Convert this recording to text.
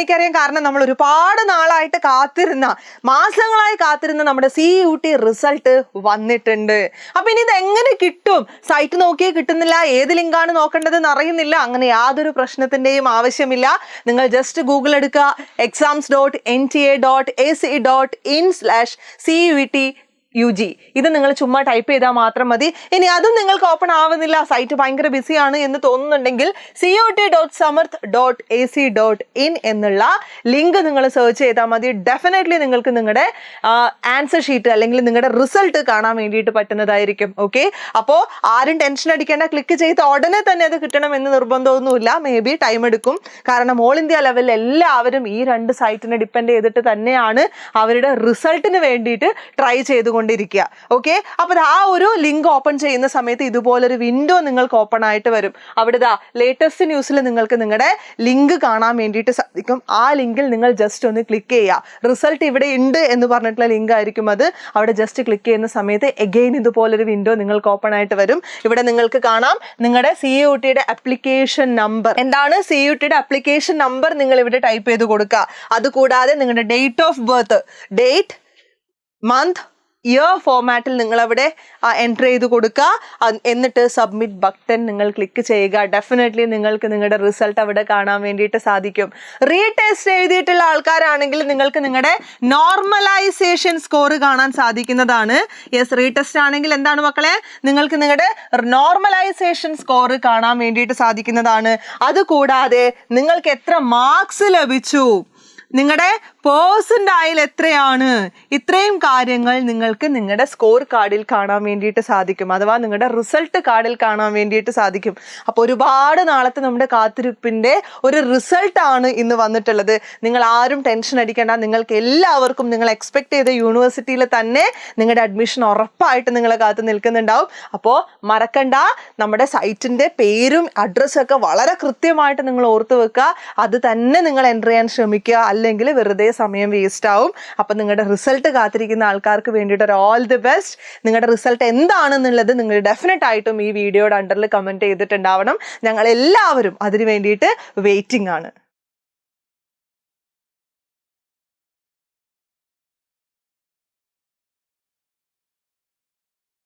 എനിക്കറിയാം, കാരണം നമ്മൾ ഒരുപാട് നാളായിട്ട് കാത്തിരുന്ന, മാസങ്ങളായി കാത്തിരുന്ന നമ്മുടെ CUT റിസൾട്ട് വന്നിട്ടുണ്ട്. അപ്പൊ ഇനി ഇത് എങ്ങനെ കിട്ടും? സൈറ്റ് നോക്കിയേ കിട്ടുന്നില്ല, ഏത് ലിങ്കാണ് നോക്കേണ്ടതെന്ന് അറിയുന്നില്ല. അങ്ങനെ യാതൊരു പ്രശ്നത്തിന്റെയും ആവശ്യമില്ല. നിങ്ങൾ ജസ്റ്റ് ഗൂഗിൾ എടുക്കുക, exams.nta.ac.in/CUT ഇത് നിങ്ങൾ ചുമ്മാ ടൈപ്പ് ചെയ്താൽ മാത്രം മതി. ഇനി അതും നിങ്ങൾക്ക് ഓപ്പൺ ആവുന്നില്ല, സൈറ്റ് ഭയങ്കര ബിസിയാണ് എന്ന് തോന്നുന്നുണ്ടെങ്കിൽ CUT.samarth.ac.in എന്നുള്ള ലിങ്ക് നിങ്ങൾ സെർച്ച് ചെയ്താൽ മതി. ഡെഫിനറ്റ്ലി നിങ്ങൾക്ക് നിങ്ങളുടെ ആൻസർ ഷീറ്റ് അല്ലെങ്കിൽ നിങ്ങളുടെ റിസൾട്ട് കാണാൻ വേണ്ടിയിട്ട് പറ്റുന്നതായിരിക്കും. ഓക്കെ, അപ്പോൾ ആരും ടെൻഷൻ അടിക്കേണ്ട, ക്ലിക്ക് ചെയ്ത് ഉടനെ തന്നെ അത് കിട്ടണമെന്ന് നിർബന്ധമൊന്നുമില്ല. മേ ബി ടൈം എടുക്കും, കാരണം ഓൾ ഇന്ത്യ ലെവലിൽ എല്ലാവരും ഈ 2 സൈറ്റിനെ ഡിപ്പെൻഡ് ചെയ്തിട്ട് തന്നെയാണ് അവരുടെ റിസൾട്ടിന് വേണ്ടിയിട്ട് ട്രൈ ചെയ്തുകൊണ്ടിരിക്കുക. ഓക്കെ, അപ്പോൾ ആ ഒരു ലിങ്ക് ഓപ്പൺ ചെയ്യുന്ന സമയത്ത് ഇതുപോലൊരു വിൻഡോ നിങ്ങൾക്ക് ഓപ്പൺ ആയിട്ട് വരും. അവിടെ ലേറ്റസ്റ്റ് ന്യൂസിൽ നിങ്ങൾക്ക് നിങ്ങളുടെ ലിങ്ക് കാണാൻ വേണ്ടിയിട്ട് സാധിക്കും. ആ ലിങ്കിൽ നിങ്ങൾ ജസ്റ്റ് ഒന്ന് ക്ലിക്ക് ചെയ്യുക. റിസൾട്ട് ഇവിടെ ഉണ്ട് എന്ന് പറഞ്ഞിട്ടുള്ള ലിങ്ക് ആയിരിക്കും അത്. അവിടെ ജസ്റ്റ് ക്ലിക്ക് ചെയ്യുന്ന സമയത്ത് എഗെയിൻ ഇതുപോലൊരു വിൻഡോ നിങ്ങൾക്ക് ഓപ്പൺ ആയിട്ട് വരും. ഇവിടെ നിങ്ങൾക്ക് കാണാം നിങ്ങളുടെ CUTയുടെ അപ്ലിക്കേഷൻ നമ്പർ. എന്താണ് CUTയുടെ അപ്ലിക്കേഷൻ നമ്പർ? നിങ്ങൾ ഇവിടെ ടൈപ്പ് ചെയ്ത് കൊടുക്കുക. അതുകൂടാതെ നിങ്ങളുടെ date of birth, date, month, year ഫോമാറ്റിൽ നിങ്ങൾ അവിടെ എൻ്റർ ചെയ്ത് കൊടുക്കുക. എന്നിട്ട് സബ്മിറ്റ് ബട്ടൺ നിങ്ങൾ ക്ലിക്ക് ചെയ്യുക. ഡെഫിനറ്റ്ലി നിങ്ങൾക്ക് നിങ്ങളുടെ റിസൾട്ട് അവിടെ കാണാൻ വേണ്ടിയിട്ട് സാധിക്കും. റീടെസ്റ്റ് എഴുതിയിട്ടുള്ള ആൾക്കാരാണെങ്കിൽ നിങ്ങൾക്ക് നിങ്ങളുടെ നോർമലൈസേഷൻ സ്കോർ കാണാൻ സാധിക്കുന്നതാണ്. യെസ്, റീടെസ്റ്റ് ആണെങ്കിൽ എന്താണ് മക്കളെ, നിങ്ങൾക്ക് നിങ്ങളുടെ നോർമലൈസേഷൻ സ്കോർ കാണാൻ വേണ്ടിയിട്ട് സാധിക്കുന്നതാണ്. അതുകൂടാതെ നിങ്ങൾക്ക് എത്ര മാർക്സ് ലഭിച്ചു, നിങ്ങളുടെ പേഴ്സൻ്റൈൽ എത്രയാണ്, ഇത്രയും കാര്യങ്ങൾ നിങ്ങൾക്ക് നിങ്ങളുടെ സ്കോർ കാർഡിൽ കാണാൻ വേണ്ടിയിട്ട് സാധിക്കും, അഥവാ നിങ്ങളുടെ റിസൾട്ട് കാർഡിൽ കാണാൻ വേണ്ടിയിട്ട് സാധിക്കും. അപ്പോൾ ഒരുപാട് നാളത്തെ നമ്മുടെ കാത്തിരിപ്പിൻ്റെ ഒരു റിസൾട്ടാണ് ഇന്ന് വന്നിട്ടുള്ളത്. നിങ്ങൾ ആരും ടെൻഷൻ അടിക്കേണ്ട. നിങ്ങൾക്ക് എല്ലാവർക്കും നിങ്ങൾ എക്സ്പെക്ട് ചെയ്ത യൂണിവേഴ്സിറ്റിയിൽ തന്നെ നിങ്ങളുടെ അഡ്മിഷൻ ഉറപ്പായിട്ട് നിങ്ങളെ കാത്ത് നിൽക്കുന്നുണ്ടാവും. അപ്പോൾ മറക്കണ്ട, നമ്മുടെ സൈറ്റിൻ്റെ പേരും അഡ്രസ്സും ഒക്കെ വളരെ കൃത്യമായിട്ട് നിങ്ങൾ ഓർത്ത് വെക്കുക. അത് തന്നെ നിങ്ങൾ എൻ്റർ ചെയ്യാൻ ശ്രമിക്കുക, അല്ലെങ്കിൽ വെറുതെ സമയം വേസ്റ്റ് ആവും. അപ്പം നിങ്ങളുടെ റിസൾട്ട് കാത്തിരിക്കുന്ന ആൾക്കാർക്ക് വേണ്ടിയിട്ട് ഒരു ഓൾ ദി ബെസ്റ്റ്. നിങ്ങളുടെ റിസൾട്ട് എന്താണെന്നുള്ളത് നിങ്ങൾ ഡെഫിനറ്റ് ആയിട്ടും ഈ വീഡിയോയുടെ അണ്ടറിൽ കമൻറ്റ് ചെയ്തിട്ടുണ്ടാവണം. ഞങ്ങൾ എല്ലാവരും അതിന് വേണ്ടിയിട്ട് വെയിറ്റിംഗ് ആണ്.